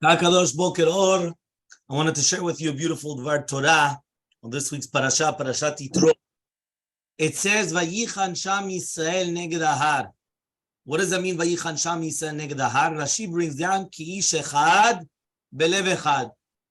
Kadosh Boker Or. I wanted to share with you a beautiful Dvar Torah on this week's Parashat Yitro. It says, "Vayichan Sham Yisrael neged Ahar." What does that mean, Vayichan Sham Yisrael neged Ahar? Rashi brings down, Ki ish echad, Belev echad.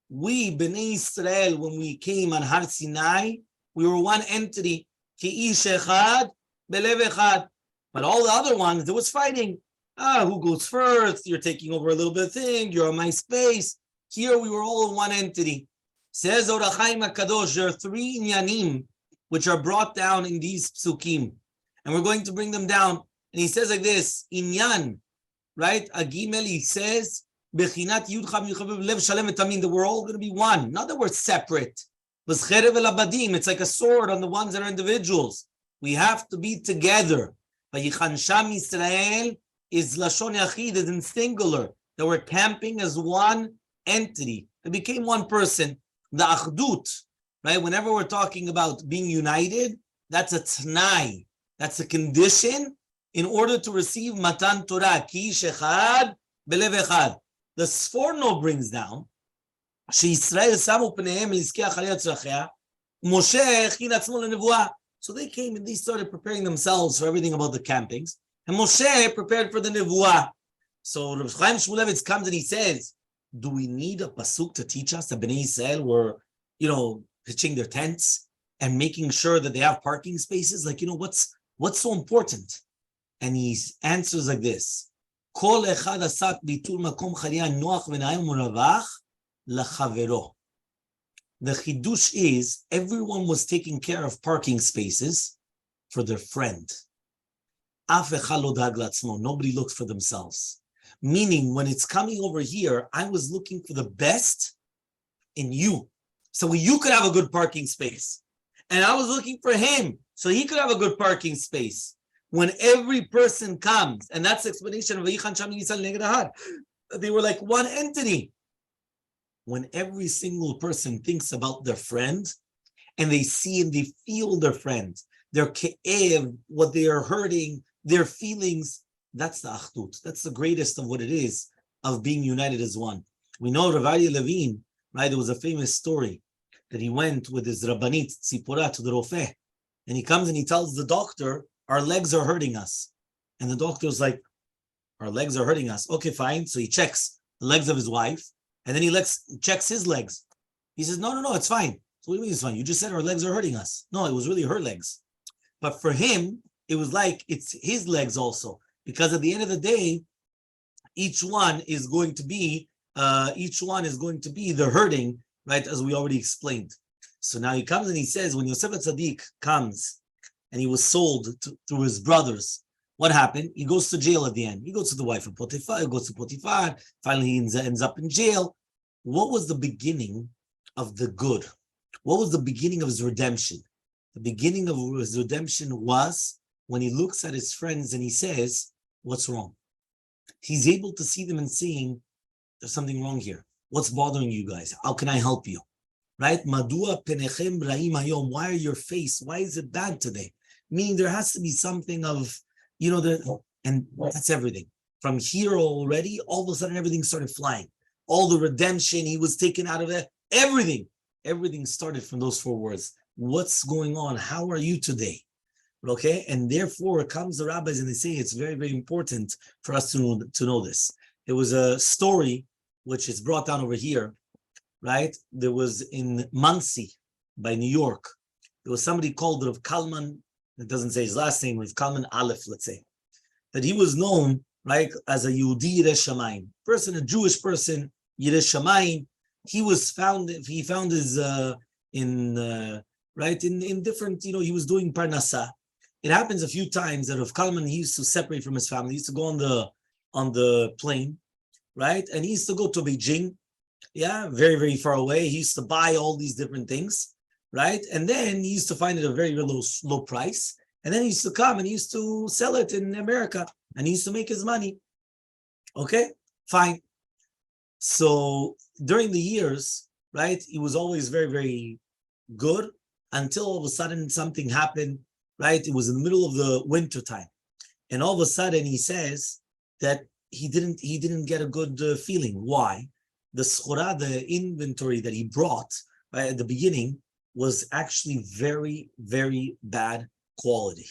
We, Bnei Israel, when we came on Har Sinai, we were one entity. Ki ish echad, Belev echad. But all the other ones, there was fighting. Who goes first? You're taking over a little bit of thing. You're on my space. Here we were all in one entity. Says Or HaChaim HaKadosh, there are three inyanim which are brought down in these psukim. And we're going to bring them down. And he says like this, inyan, right? Agimel, he says, Bechinat Yudcha Belev Shalom Etamin, that we're all going to be one. Not that we're separate. It's like a sword on the ones that are individuals. We have to be together. Vayichan Sham Yisrael is Lashon Yachid, is in singular, that we're camping as one entity. It became one person. The Achdut, right? Whenever we're talking about being united, that's a t'nai. That's a condition in order to receive Matan Torah. Ki ish echad, Belev echad. The Sforno brings down, She'Yisrael samu pneihem l'izkei achalei tzrachea, Moshe echin atzmo lenevuah. So they came and they started preparing themselves for everything about the campings. And Moshe prepared for the nevuah. So Rabbi Chaim Shmulevitz comes and he says, do we need a pasuk to teach us that Bnei Israel were, pitching their tents and making sure that they have parking spaces? Like, what's so important? And he answers like this. Kol echad asak bitul makom chaliya noach v'na'im u'ravach lachavero. The chidush is everyone was taking care of parking spaces for their friend. Nobody looked for themselves. Meaning, when it's coming over here, I was looking for the best in you. So you could have a good parking space. And I was looking for him, so he could have a good parking space. When every person comes, and that's the explanation of Vayichan Sham Yisrael neged Ahar, they were like one entity. When every single person thinks about their friend, and they see and they feel their friend, their ke'ev, what they are hurting, their feelings, that's the achdut. That's the greatest of what it is of being united as one. We know Rabbi Levine, right? There was a famous story that he went with his Rabbanit Tzipora to the Rofeh, and he comes and he tells the doctor, our legs are hurting us. And the doctor's like, our legs are hurting us. Okay, fine. So he checks the legs of his wife, and then he checks his legs. He says, no, it's fine. So what do you mean it's fine? You just said our legs are hurting us. No, it was really her legs. But for him, it was like it's his legs also, because at the end of the day, each one is going to be the hurting, right? As we already explained. So now he comes and he says, when Yosef Tzaddik comes and he was sold through his brothers, what happened? He goes to jail at the end. He goes to the wife of Potiphar. He goes to Potiphar. Finally, he ends up in jail. What was the beginning of the good? What was the beginning of his redemption? The beginning of his redemption was when he looks at his friends and he says, what's wrong? He's able to see them and saying, there's something wrong here. What's bothering you guys? How can I help you? Right? Madua penechem ra'im hayom. Why are your face? Why is it bad today? Meaning there has to be something of, and that's everything. From here already, all of a sudden everything started flying. All the redemption, he was taken out of it. Everything started from those four words. What's going on? How are you today? Okay, and therefore comes the rabbis and they say it's very, very important for us to know this. There was a story which is brought down over here, right? There was in Monsey by New York. There was somebody called Rav Kalman. It doesn't say his last name. Rav Kalman Aleph, let's say, that he was known, right, as a Yehudi Yireh Shamayim person, a Jewish person, Yireh Shamayim. He found his in different, he was doing Parnasa. It happens a few times that Rav Kalman, he used to separate from his family. He used to go on the plane, right? And he used to go to Beijing, very, very far away. He used to buy all these different things, right? And then he used to find it a very, very low price. And then he used to come and he used to sell it in America. And he used to make his money. Okay, fine. So during the years, right, he was always very, very good until all of a sudden something happened. Right, it was in the middle of the winter time, and all of a sudden he says that he didn't get a good feeling. Why? the schora, the inventory that he brought right, at the beginning was actually very, very bad quality.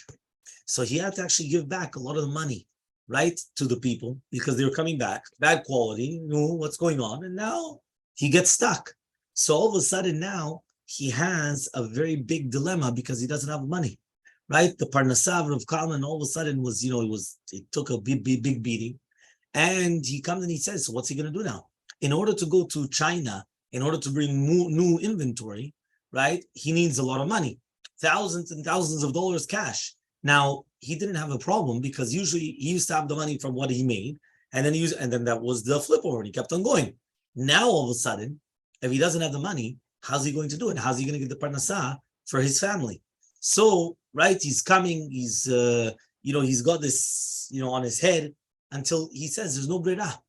So he had to actually give back a lot of the money, right, to the people because they were coming back, bad quality, knew what's going on, and now he gets stuck. So all of a sudden now he has a very big dilemma because he doesn't have money, right? The Parnasav of Kalman all of a sudden was, it took a big beating. And he comes and he says, so what's he going to do now? In order to go to China, in order to bring new inventory, right, he needs a lot of money, thousands and thousands of dollars cash. Now, he didn't have a problem because usually he used to have the money from what he made, and then that was the flip over, and he kept on going. Now, all of a sudden, if he doesn't have the money, how's he going to do it? How's he going to get the parnasah for his family? So, right, he's coming, he's got this, on his head until he says there's no brera,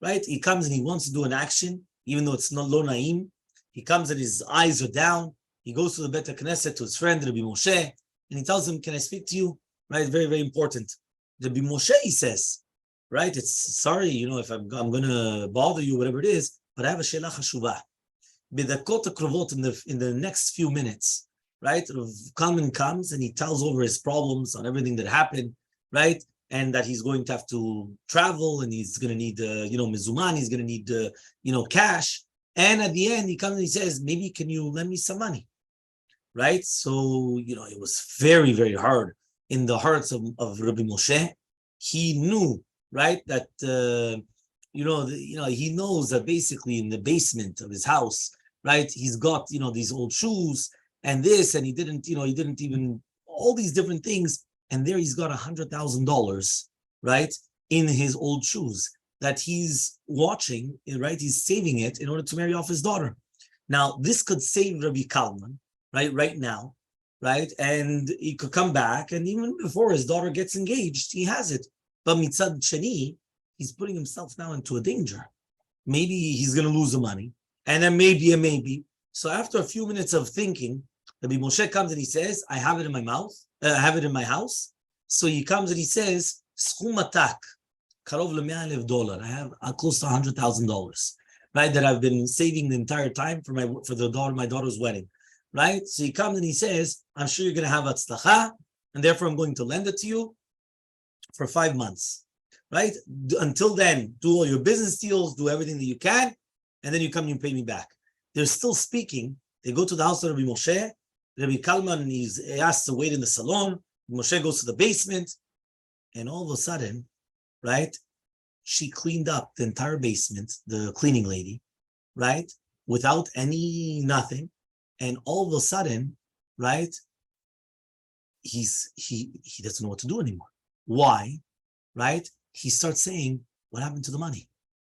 right? He comes and he wants to do an action, even though it's not lo naim. He comes and his eyes are down. He goes to the Bet Knesset to his friend Rabbi Moshe, and he tells him, "Can I speak to you?" Right, very, very important. Rabbi Moshe, he says, right? It's sorry, if I'm going to bother you, whatever it is, but I have a shelah chashuvah. B'dakot krovot in the next few minutes, right? Kalman comes and he tells over his problems on everything that happened, right? And that he's going to have to travel and he's going to need, mizuman, he's going to need, cash. And at the end, he comes and he says, maybe can you lend me some money, right? So, it was very, very hard in the hearts of Rabbi Moshe. He knew, right, that, he knows that basically in the basement of his house, right, he's got, these old shoes and this, and he didn't even, all these different things. And there he's got $100,000, right, in his old shoes that he's watching, right? He's saving it in order to marry off his daughter. Now, this could save Rabbi Kalman, right now, right? And he could come back, and even before his daughter gets engaged, he has it. But mitzad sheni, he's putting himself now into a danger. Maybe he's going to lose the money, and then maybe. So after a few minutes of thinking, Rabbi Moshe comes and he says, I have it in my mouth. I have it in my house. So he comes and he says, Schum atak, karov $100,000. I have close to $100,000, right? That I've been saving the entire time for my daughter's wedding, right? So he comes and he says, I'm sure you're going to have atzlacha, and therefore I'm going to lend it to you for 5 months, right? Until then, do all your business deals, do everything that you can, and then you come and you pay me back. They're still speaking. They go to the house of Rabbi Moshe. Rabbi Kalman, he's asked to wait in the salon. Moshe goes to the basement, and all of a sudden, right, she cleaned up the entire basement, the cleaning lady, right, without nothing. And all of a sudden, right, he doesn't know what to do anymore. Why? Right? He starts saying, what happened to the money?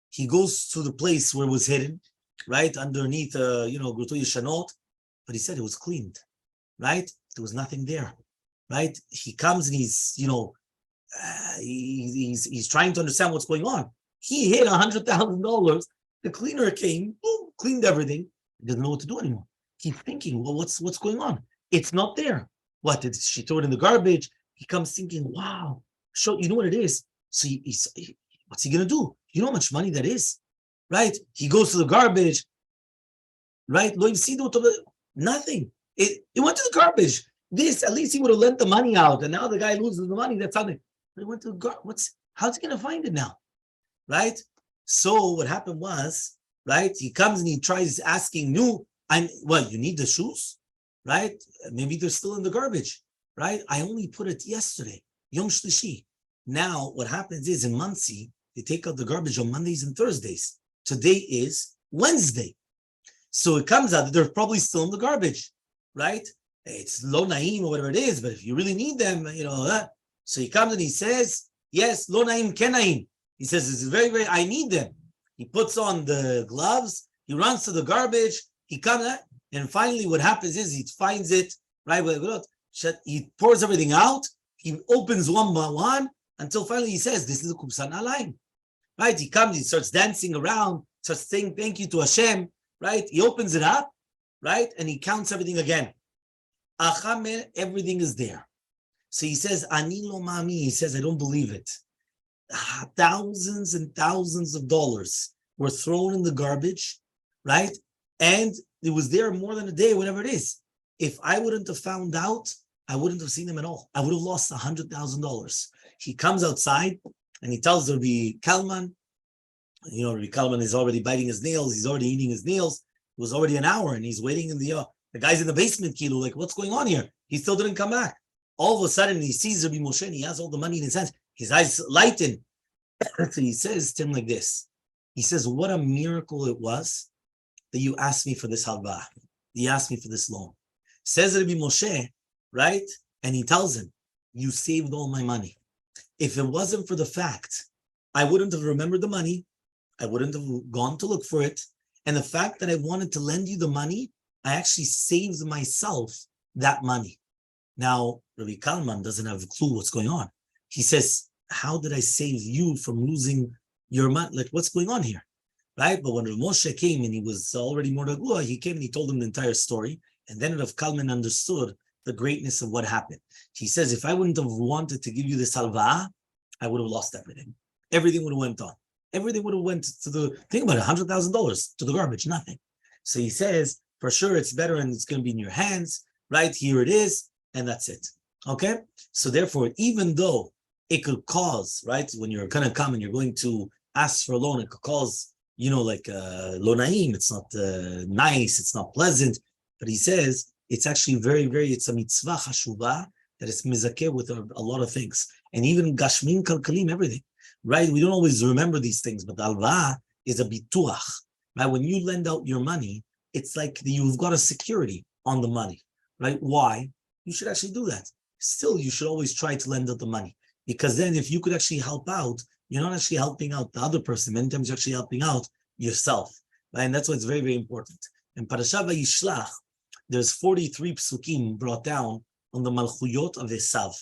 He goes to the place where it was hidden, right, underneath, Gruto Yishanot, but he said it was cleaned. Right? There was nothing there, right? He comes and he's, he's trying to understand what's going on. He hid $100,000. The cleaner came, boom, cleaned everything. He doesn't know what to do anymore. He's thinking, well, what's going on? It's not there. What did she throw it in the garbage? He comes thinking, wow, you know what it is? So what's he gonna do? You know how much money that is, right? He goes to the garbage, right? Nothing. It went to the garbage. At least he would have lent the money out, and now the guy loses the money. That's something. But it went to the garbage. How's he going to find it now? Right? So what happened was, right, he comes and he tries asking you need the shoes? Right? Maybe they're still in the garbage. Right? I only put it yesterday, Yom Shlishi. Now, what happens is in Monsey, they take out the garbage on Mondays and Thursdays. Today is Wednesday. So it comes out that they're probably still in the garbage. Right? It's lo naim or whatever it is, but if you really need them, So he comes and he says, yes, lo naim ken naim. He says, this is very, very, I need them. He puts on the gloves, he runs to the garbage, he comes, and finally what happens is he finds it, right? He pours everything out, he opens one by one, until finally he says, this is a kubsan alayim. Right? He comes, he starts dancing around, starts saying thank you to Hashem, right? He opens it up, right? And he counts everything again. Everything is there. So he says, Ani lo mami. He says, I don't believe it. Thousands and thousands of dollars, were thrown in the garbage, right? And it was there more than a day, whatever it is. If I wouldn't have found out, I wouldn't have seen them at all. I would have lost $100,000. He comes outside and he tells Rabbi Kalman, Rabbi Kalman is already biting his nails. He's already eating his nails. It was already an hour and he's waiting in the guy's in the basement, Kilo, like, what's going on here? He still didn't come back. All of a sudden, he sees Rabbi Moshe and he has all the money in his hands. His eyes lighten. So he says to him like this. He says, what a miracle it was that you asked me for this halva. You asked me for this loan. Says Rabbi Moshe, right? And he tells him, you saved all my money. If it wasn't for the fact, I wouldn't have remembered the money. I wouldn't have gone to look for it. And the fact that I wanted to lend you the money, I actually saved myself that money. Now, Rabbi Kalman doesn't have a clue what's going on. He says, how did I save you from losing your money? Like, what's going on here? Right? But when Rabbi Moshe came and he was already Mordagua, he came and he told him the entire story. And then Rav Kalman understood the greatness of what happened. He says, if I wouldn't have wanted to give you this halva, I would have lost everything. Everything would have went on. Everything would have went to the, think about it, $100,000 to the garbage, nothing. So he says, for sure, it's better and it's going to be in your hands, right? Here it is, and that's it. Okay? So therefore, even though it could cause, right, when you're going to come and you're going to ask for a loan, it could cause, like lo naim, it's not nice, it's not pleasant. But he says, it's actually very, very, it's a mitzvah chashuva that it's mizakeh with a lot of things. And even gashmin kalkalim, everything, right? We don't always remember these things, but alva is a bituach, right? When you lend out your money, it's like you've got a security on the money, right? Why? You should actually do that. Still, you should always try to lend out the money, because then if you could actually help out, you're not actually helping out the other person. Many times you're actually helping out yourself, right? And that's why it's very, very important. In Parashat Vayishlach, there's 43 psukim brought down on the malchuyot of Esav.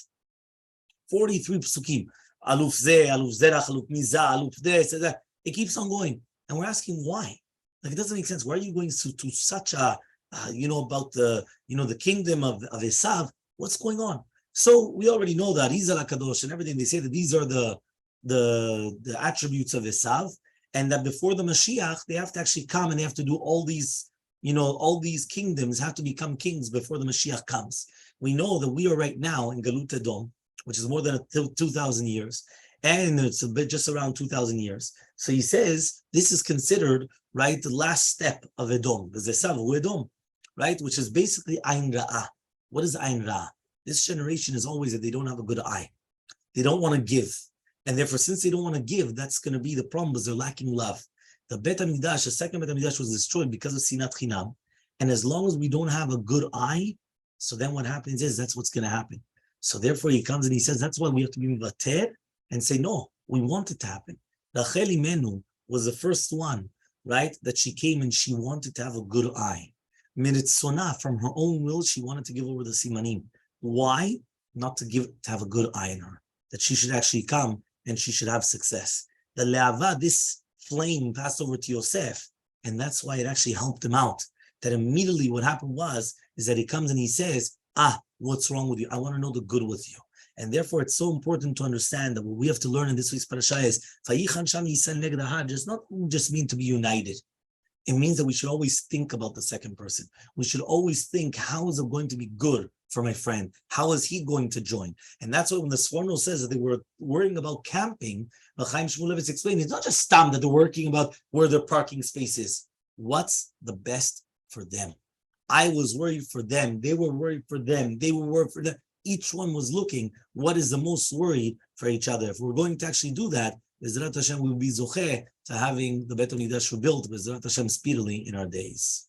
43 psukim. Aluf zeh, aluf zerach, aluf mizah, aluf this, that. It keeps on going. And we're asking why. Like, it doesn't make sense. Why are you going to such a, about the, the kingdom of Esav? What's going on? So we already know that Oziel Kadosh and everything. They say that these are the attributes of Esav, and that before the Mashiach, they have to actually come and they have to do all these, all these kingdoms have to become kings before the Mashiach comes. We know that we are right now in Galut Edom, which is more than 2,000 years, and it's a bit just around 2,000 years. So he says this is considered, right, the last step of Edom, the Zesav Edom, right, which is basically Ain Ra'ah. What is Ain Ra'ah? This generation is always that they don't have a good eye. They don't want to give. And therefore, since they don't want to give, that's going to be the problem, because they're lacking love. The Bet HaMikdash, the second Bet HaMikdash, was destroyed because of Sinat Chinam. And as long as we don't have a good eye, so then what happens is that's what's going to happen. So therefore, he comes and he says, that's why we have to be mivater and say, no, we want it to happen. Rachel Imenu was the first one, right, that she came and she wanted to have a good eye. Miritzona, from her own will, she wanted to give over the Simanim. Why? Not to have a good eye in her, that she should actually come and she should have success. The Le'ava, this flame passed over to Yosef, and that's why it actually helped him out. That immediately what happened is that he comes and he says, what's wrong with you? I want to know the good with you. And therefore, it's so important to understand that what we have to learn in this week's parasha is, does not just mean to be united. It means that we should always think about the second person. We should always think, how is it going to be good for my friend? How is he going to join? And that's why when the Sforno says that they were worrying about camping, Chaim Shmulevitz explained, it's not just stam that they're worrying about where their parking space is. What's the best for them? I was worried for them. They were worried for them. They were worried for them. Each one was looking what is the most worried for each other. If we're going to actually do that, Bezrat Hashem will be zocheh to having the Bet HaMikdash rebuilt, Bezrat Hashem, speedily in our days.